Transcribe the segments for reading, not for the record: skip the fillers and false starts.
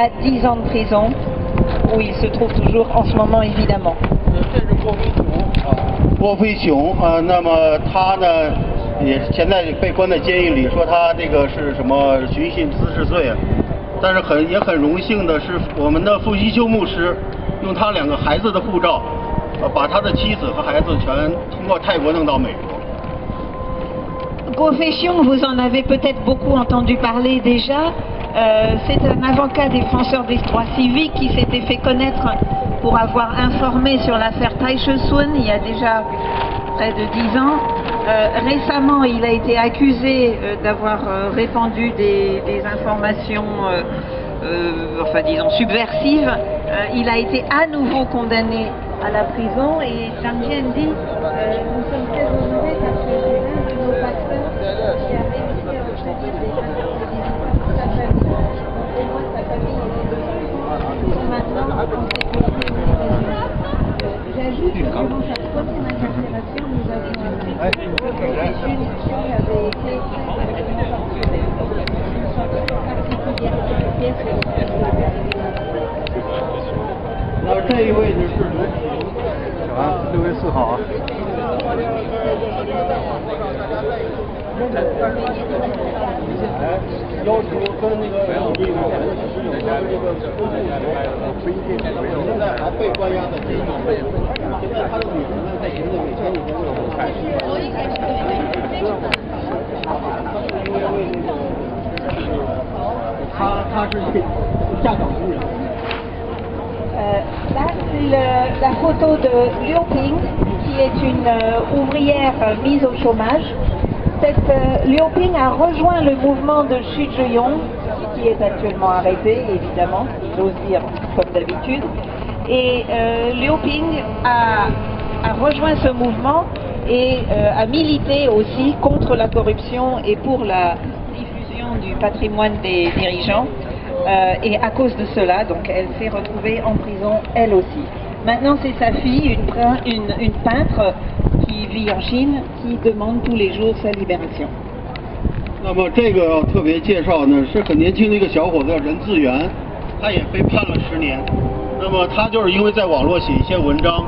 À 10 ans de prison, où il se trouve toujours en ce moment évidemment. 这是郭飞雄啊，那么他呢，也现在被关在监狱里，说他这个是什么寻衅滋事罪，但是也很荣幸的是，我们的傅一修牧师用他2个孩子的护照，把他的妻子和孩子全通过泰国弄到美国。 Guo Feixiong, vous en avez peut-être beaucoup entendu parler déjà. C'est un avocat défenseur des droits civiques qui s'était fait connaître pour avoir informé sur l'affaire Tai Shih-sun il y a déjà près de 10 ans. Récemment, il a été accusé d'avoir répandu des informations, enfin disons subversives. Il a été à nouveau condamné à la prison et Zhang Jian dit nous sommes très honorés parce que c'est l'un de nos pasteurs qui a réussi à obtenir des informations pour sa famille. Et moi, sa famille est maintenant en sécurité aux États-Unis. J'ajoute que durant sa première incarcération, nous avions appris que les juridictions avaient été particulièrement inquiets sur le fait de la 这一位就是6月4号啊。要求跟那个有关的是有关这个现在还被关押在监狱里。现在他的女儿呢，在行政给前几天为我看他是下岗工人。 Là, c'est la photo de Liu Ping, qui est une ouvrière mise au chômage. Cette Liu Ping a rejoint le mouvement de Xu Zhiyong, qui est actuellement arrêté, évidemment, j'ose dire comme d'habitude. Et Liu Ping a rejoint ce mouvement et a milité aussi contre la corruption et pour la diffusion du patrimoine des dirigeants. Et à cause de cela, donc, elle s'est retrouvée en prison, elle aussi. Maintenant, c'est sa fille, une peintre qui vit en Chine, qui demande tous les jours sa libération. 那么这个要特别介绍呢，是很年轻的一个小伙子，叫任志源，他也被判了10年。那么他就是因为在网络写一些文章，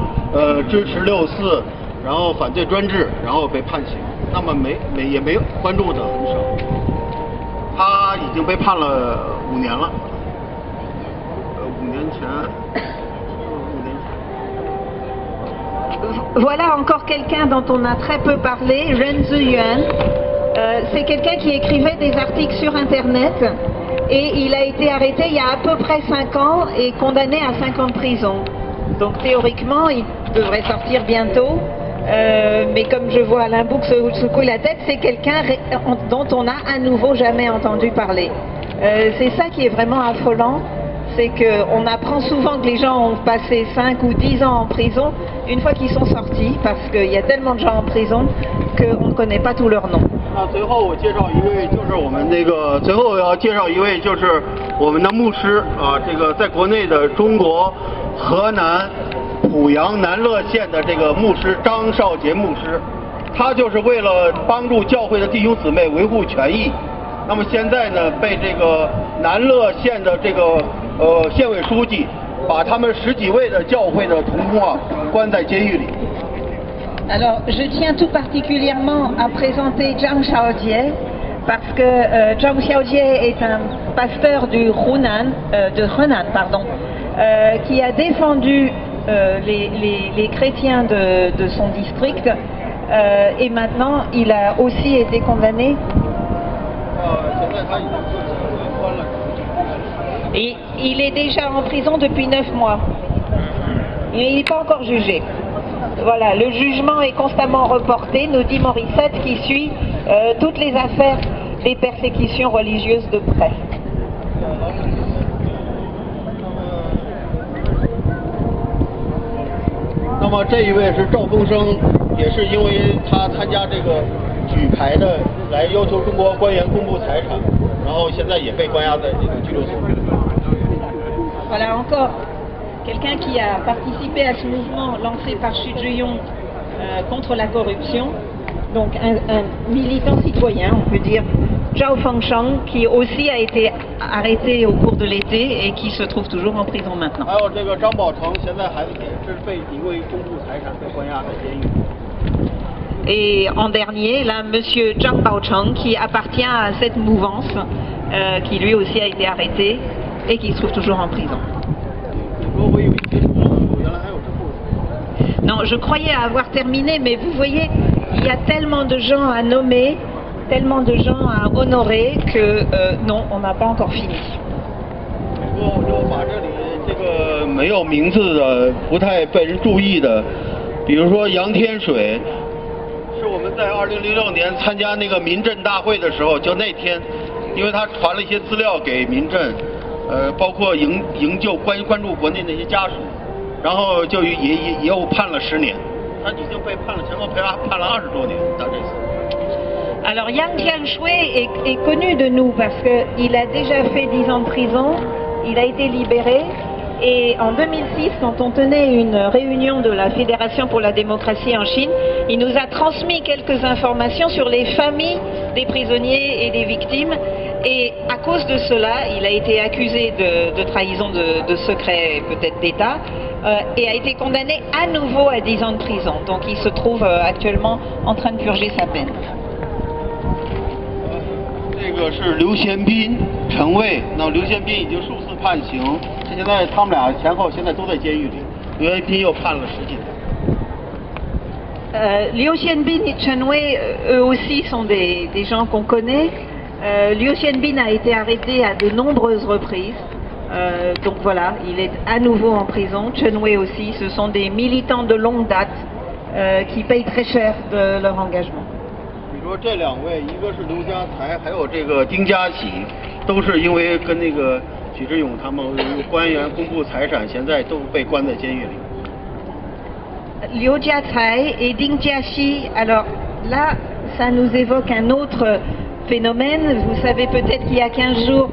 支持6·4，然后反对专制，然后被判刑。那么也没关注的很少。他已经被判了5年了。5年前。 Voilà encore quelqu'un dont on a très peu parlé, Ren Ziyuan. C'est quelqu'un qui écrivait des articles sur Internet et il a été arrêté il y a à peu près 5 ans et condamné à 5 ans de prison. Donc théoriquement, il devrait sortir bientôt. Mais comme je vois Alain Bouc secouer la tête, c'est quelqu'un dont on n'a à nouveau jamais entendu parler. C'est ça qui est vraiment affolant. C'est qu'on apprend souvent que les gens ont passé 5 ou 10 ans en prison une fois qu'ils sont sortis, parce qu'il y a tellement de gens en prison qu'on ne connaît pas tous leurs noms. 那最后我介绍一位，就是我们那个最后要介绍一位，就是我们的牧师啊，这个在国内的中国河南濮阳南乐县的这个牧师张少杰牧师，他就是为了帮助教会的弟兄姊妹维护权益。那么现在呢，被这个南乐县的这个县委书记把他们10几位的教会的同工啊关在监狱里。 Alors, je tiens tout particulièrement à présenter Zhang Xiaojie, parce que Zhang Xiaojie est un pasteur du Hunan, qui a défendu les chrétiens de son district, et maintenant il a aussi été condamné. Et il est déjà en prison depuis 9 mois. Et il n'est pas encore jugé. Voilà, le jugement est constamment reporté, nous dit Morissette, qui suit toutes les affaires des persécutions religieuses de près. Alors, 这一位是赵风生，也是因为他参加这个举牌的，来要求中国官员公布财产，然后现在也被关押在这个拘留所。Voilà encore quelqu'un qui a participé à ce mouvement lancé par Xu Zhiyong contre la corruption donc un militant citoyen, on peut dire, Zhao Fengsheng, qui aussi a été arrêté au cours de l'été et qui se trouve toujours en prison maintenant. 还有这个张宝成，现在还也是被因为公布财产被关押在监狱。 Et en dernier, là, Monsieur Zhang Baocheng, qui appartient à cette mouvance, qui lui aussi a été arrêté et qui se trouve toujours en prison. 我以为结束了，原来还有这故事。 Non, je croyais avoir terminé, mais vous voyez, il y a tellement de gens à nommer, tellement de gens à honorer que non, on n'a pas encore fini. 我把这里这个没有名字的、不太被人注意的，比如说杨天水，是我们在2006年参加那个民阵大会的时候，就那天，因为他传了一些资料给民阵，包括营救关注国内那些家属，然后就也又判了10年，他已经被判了前后判了20多年，到这次。 Alors Yang Tianshui est connu de nous parce qu'il a déjà fait 10 ans de prison, il a été libéré et en 2006 quand on tenait une réunion de la Fédération pour la démocratie en Chine, il nous a transmis quelques informations sur les familles des prisonniers et des victimes et à cause de cela il a été accusé de trahison de secret peut-être d'État et a été condamné à nouveau à 10 ans de prison. Donc il se trouve actuellement en train de purger sa peine. 这个是刘贤斌、陈蔚，那刘贤斌已经数次判刑，现在他们俩前后现在都在监狱里，刘贤斌又判了10几年。 Liu Xianbin et Chen Wei, eux aussi sont des gens qu'on connaît. Liu Xianbin a été arrêté à de nombreuses reprises. Donc voilà, il est à nouveau en prison. Chen Wei aussi, ce sont des militants de longue date qui payent très cher de leur engagement. 比如说这2位，一个是刘家才，还有这个丁家喜，都是因为跟那个许志勇他们官员公布财产，现在都被关在监狱里。 Liu Jiacai et Ding Jiaxi, alors là, ça nous évoque un autre phénomène. Vous savez peut-être qu'il y a 15 jours,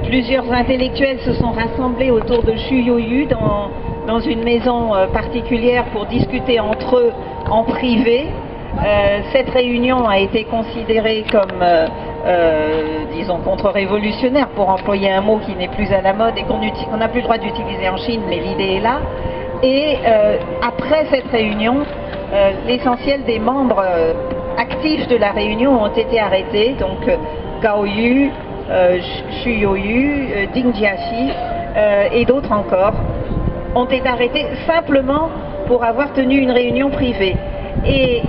plusieurs intellectuels se sont rassemblés autour de Xu Youyu dans une maison particulière pour discuter entre eux en privé. Cette réunion a été considérée comme, disons, contre-révolutionnaire, pour employer un mot qui n'est plus à la mode et qu'on n'a plus le droit d'utiliser en Chine, mais l'idée est là. Et après cette réunion, l'essentiel des membres actifs de la réunion ont été arrêtés, donc Gao Yu, Xu Youyu, Ding Jiaxi et d'autres encore ont été arrêtés simplement pour avoir tenu une réunion privée. Et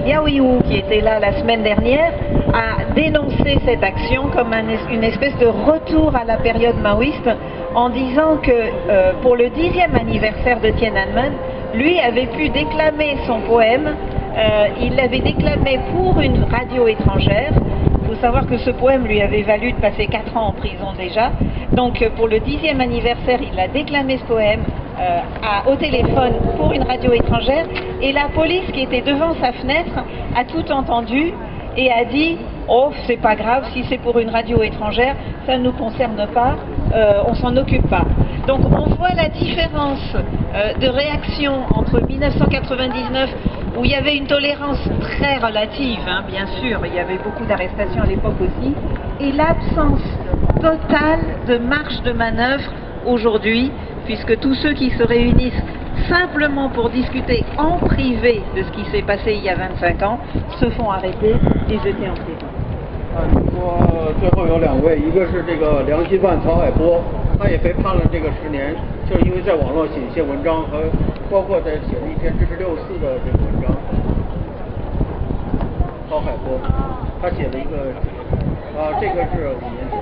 Liao Yiwu, qui était là la semaine dernière, a dénoncé cette action comme une espèce de retour à la période maoïste en disant que pour le 10e anniversaire de Tiananmen, lui avait pu déclamer son poème, il l'avait déclamé pour une radio étrangère. Il faut savoir que ce poème lui avait valu de passer 4 ans en prison déjà. Donc pour le 10e anniversaire, il a déclamé ce poème au téléphone pour une radio étrangère et la police qui était devant sa fenêtre a tout entendu et a dit « Oh, c'est pas grave, si c'est pour une radio étrangère, ça ne nous concerne pas, on s'en occupe pas ». Donc on voit la différence de réaction entre 1999 où il y avait une tolérance très relative, hein, bien sûr, il y avait beaucoup d'arrestations à l'époque aussi, et l'absence totale de marge de manœuvre aujourd'hui, puisque tous ceux qui se réunissent simplement pour discuter en privé de ce qui s'est passé il y a 25 ans se font arrêter et jeter en prison. 按说最后有2位，一个是这个良心犯曹海波，他也被判了这个10年，就是因为在网络写一些文章和包括在写了一篇支持6·4的这个文章。曹海波，他写了一个这个是5年前。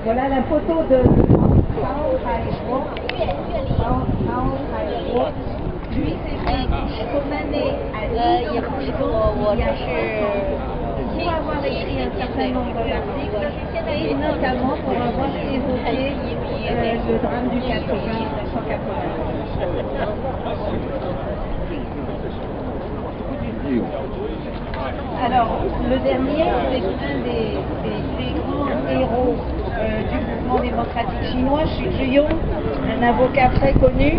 Voilà la photo de Cao Haibo. Lui s'est fait condamner à 10 ans de prison il y a 5 ans. Pour avoir écrit un certain nombre d'articles, et notamment pour avoir évoqué le drame du 4 juin 1980. Alors, le dernier, c'est un des grands héros du mouvement démocratique chinois, Xu Zhiyong, un avocat très connu,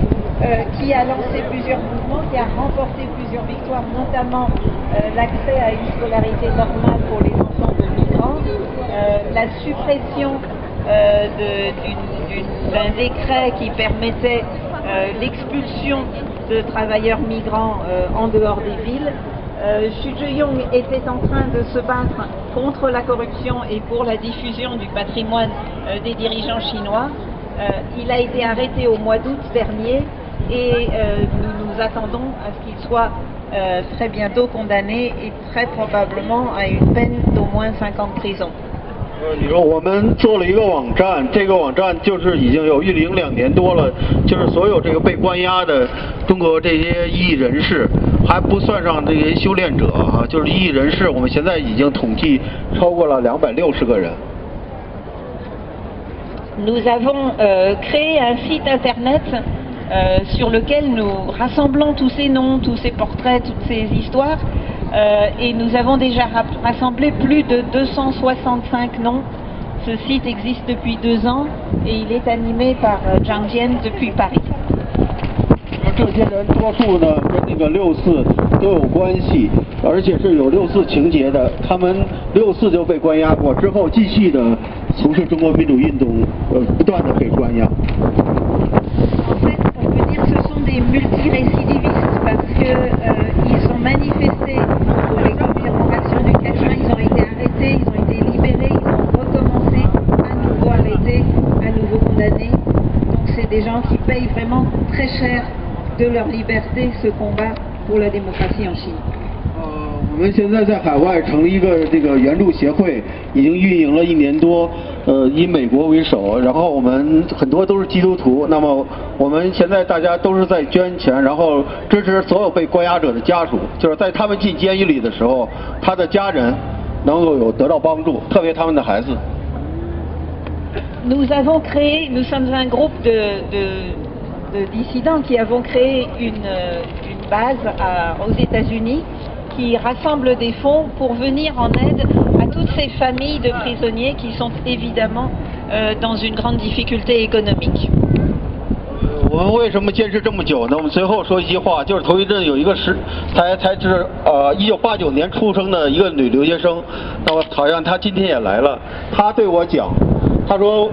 qui a lancé plusieurs mouvements, qui a remporté plusieurs victoires, notamment l'accès à une scolarité normale pour les enfants de migrants, la suppression d'un décret qui permettait l'expulsion de travailleurs migrants en dehors des villes. Xu Zhiyong était en train de se battre contre la corruption et pour la diffusion du patrimoine des dirigeants chinois. Il a été arrêté au mois d'août dernier et nous attendons à ce qu'il soit très bientôt condamné et très probablement à une peine d'au moins 5 ans de prison. 你说我们做了一个网站，这个网站就是已经有运营2年多了，就是所有这个被关押的中国这些异议人士，还不算上这些修炼者啊，就是异议人士，我们现在已经统计超过了260个人。Nous avons créé un site internet sur lequel nous rassemblons tous ces noms, tous ces portraits, toutes ces histoires. Et nous avons déjà rassemblé plus de 265 noms. Ce site existe depuis 2 ans et il est animé par Zhang Jian depuis Paris. 这些人多数呢跟那个6·4都有关系，而且是有6·4情节的。他们6·4就被关押过，之后继续的从事中国民主运动，不断的被关押。En fait, on peut dire que ce sont des multirécidivistes parce qu'ils ont manifesté pour les commémorations du 4 juin, ils ont été arrêtés, ils ont été libérés, ils ont recommencé, à nouveau arrêtés, à nouveau condamnés. Donc c'est des gens qui payent vraiment très cher de leur liberté ce combat pour la démocratie en Chine. 我们现在在海外成立一个这个援助协会，已经运营了1年多，以美国为首，然后我们很多都是基督徒，那么我们现在大家都是在捐钱，然后支持所有被关押者的家属，就是在他们进监狱里的时候，他的家人能够得到帮助，特别他们的孩子。Nous sommes un groupe de dissidents qui avons créé une base aux États-Unis qui rassemble des fonds pour venir en aide à toutes ces familles de prisonniers qui sont évidemment dans une grande difficulté économique. 我们为什么坚持这么久呢？我们随后说一句话，就是头一阵有一个才是1989年出生的一个女留学生，那么好像她今天也来了，她对我讲，她说